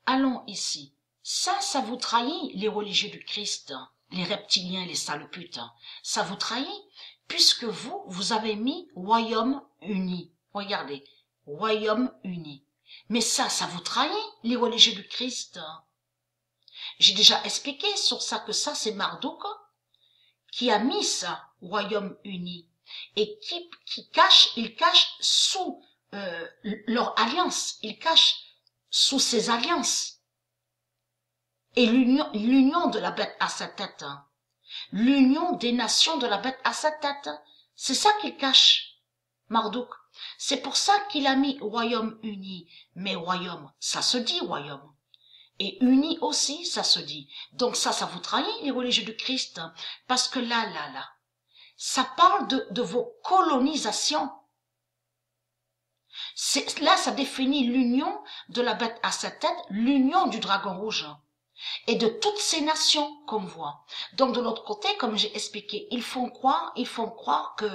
allons ici. Ça vous trahit, les religieux du Christ, les reptiliens, les sales putes. Ça vous trahit, puisque vous avez mis royaume uni. Regardez, royaume uni. Mais ça vous trahit, les religieux du Christ. J'ai déjà expliqué sur ça que ça, c'est Marduk qui a mis ça, royaume uni, et il cache sous leur alliance, il cache sous ses alliances. Et l'union de la bête à sa tête, l'union des nations de la bête à sa tête, c'est ça qu'il cache, Marduk. C'est pour ça qu'il a mis royaume uni, mais royaume, ça se dit royaume. Et uni aussi, ça se dit. Donc ça vous trahit, les religieux du Christ, parce que là, ça parle de vos colonisations. Là, ça définit l'union de la bête à sa tête, l'union du dragon rouge et de toutes ces nations qu'on voit. Donc de l'autre côté, comme j'ai expliqué, ils font croire que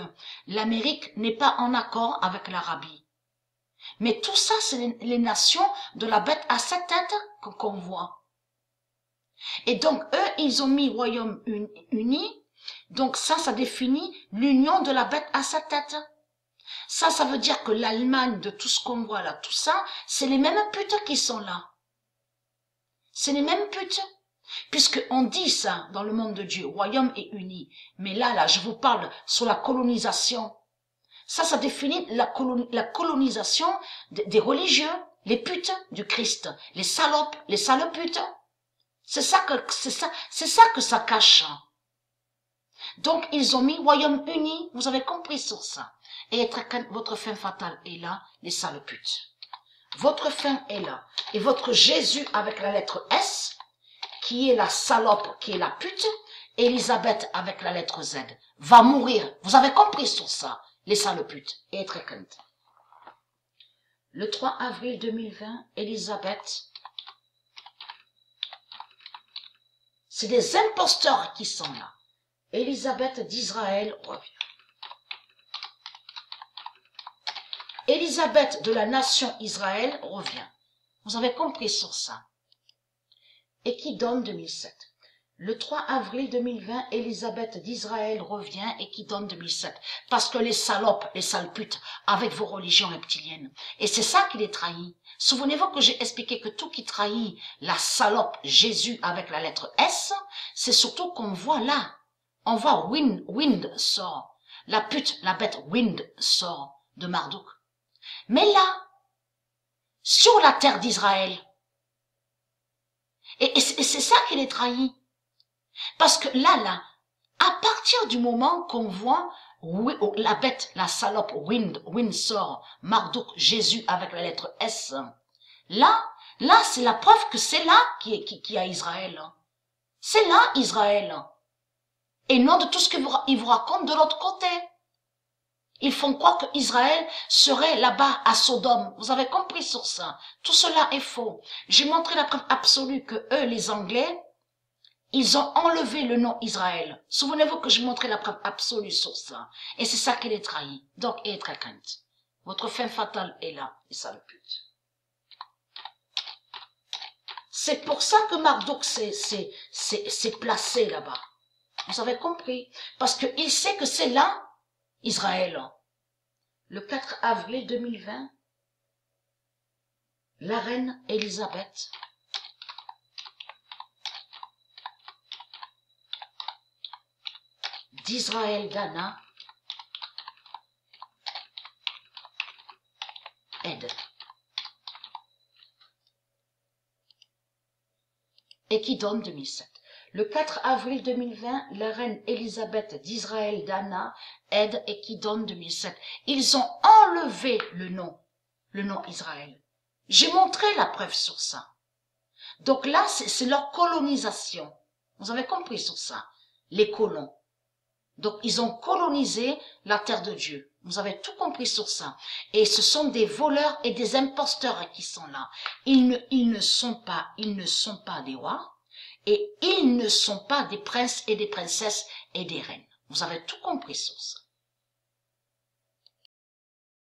l'Amérique n'est pas en accord avec l'Arabie. Mais tout ça, c'est les nations de la bête à sa tête qu'on voit. Et donc eux, ils ont mis royaume uni. Donc ça définit l'union de la bête à sa tête. Ça veut dire que l'Allemagne, de tout ce qu'on voit là, tout ça, c'est les mêmes putes qui sont là. C'est les mêmes putes. Puisqu'on dit ça dans le monde de Dieu, royaume est uni. Mais là, je vous parle sur la colonisation. Ça définit la colonisation des religieux, les putes du Christ, les salopes, les sales putes. C'est ça que ça cache. Donc, ils ont mis royaume uni, vous avez compris sur ça. Et votre fin fatale est là, les sales putes. Votre fin est là. Et votre Jésus avec la lettre S, qui est la salope, qui est la pute, Élisabeth avec la lettre Z, va mourir. Vous avez compris sur ça, les sales putes. Et très crainte. Le 3 avril 2020, Élisabeth, c'est des imposteurs qui sont là. Élisabeth d'Israël revient. Élisabeth de la nation Israël revient. Vous avez compris sur ça. Et qui donne 2007. Le 3 avril 2020, Élisabeth d'Israël revient et qui donne 2007. Parce que les salopes, les sales putes, avec vos religions reptiliennes. Et c'est ça qui les trahit. Souvenez-vous que j'ai expliqué que tout qui trahit la salope Jésus avec la lettre S, c'est surtout qu'on voit là. On voit Wind sort. La pute, la bête Wind sort de Marduk. Mais là, sur la terre d'Israël, et c'est ça qui les trahit. Parce que là, à partir du moment qu'on voit la bête, la salope, Wind sort, Marduk, Jésus avec la lettre S, là, c'est la preuve que c'est là qui a Israël. C'est là Israël. Et non de tout ce qu'ils vous racontent de l'autre côté. Ils font croire que Israël serait là-bas à Sodome. Vous avez compris sur ça. Tout cela est faux. J'ai montré la preuve absolue que eux, les Anglais, ils ont enlevé le nom Israël. Souvenez-vous que j'ai montré la preuve absolue sur ça. Et c'est ça qui les trahit. Donc, ayez très crainte. Votre fin fatale est là. Et ça le pute. C'est pour ça que Marduk s'est placé là-bas. Vous avez compris? Parce qu'il sait que c'est là Israël. Le 4 avril 2020, la reine Élisabeth d'Israël Dana aide. Et qui donne 2007. Le 4 avril 2020, la reine Élisabeth d'Israël Dana aide et qui donne 2007. Ils ont enlevé le nom Israël. J'ai montré la preuve sur ça. Donc là, c'est leur colonisation. Vous avez compris sur ça, les colons. Donc ils ont colonisé la terre de Dieu. Vous avez tout compris sur ça. Et ce sont des voleurs et des imposteurs qui sont là. Ils ne sont pas des rois. Et ils ne sont pas des princes et des princesses et des reines. Vous avez tout compris sur ça.